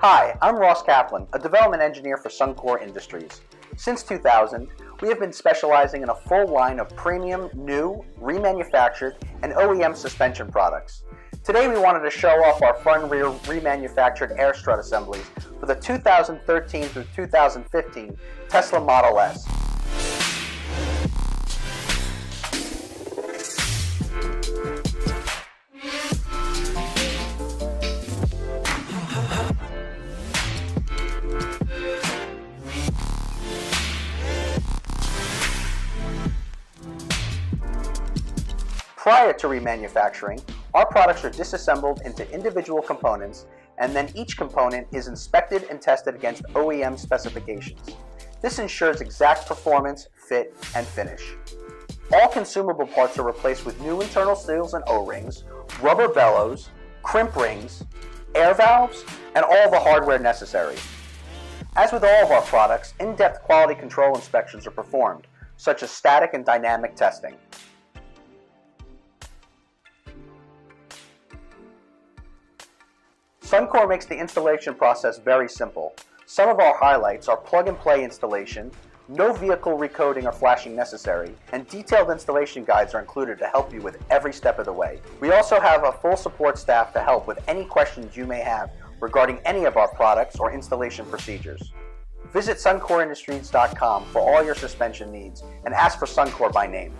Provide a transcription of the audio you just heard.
Hi, I'm Ross Kaplan, a development engineer for Suncore Industries. Since 2000, we have been specializing in a full line of premium, new, remanufactured, and OEM suspension products. Today we wanted to show off our front and rear remanufactured air strut assemblies for the 2013 through 2015 Tesla Model S. Prior to remanufacturing, our products are disassembled into individual components, and then each component is inspected and tested against OEM specifications. This ensures exact performance, fit, and finish. All consumable parts are replaced with new internal seals and O-rings, rubber bellows, crimp rings, air valves, and all the hardware necessary. As with all of our products, in-depth quality control inspections are performed, such as static and dynamic testing. Suncore makes the installation process very simple. Some of our highlights are plug-and-play installation, no vehicle recoding or flashing necessary, and detailed installation guides are included to help you with every step of the way. We also have a full support staff to help with any questions you may have regarding any of our products or installation procedures. Visit suncoreindustries.com for all your suspension needs and ask for Suncore by name.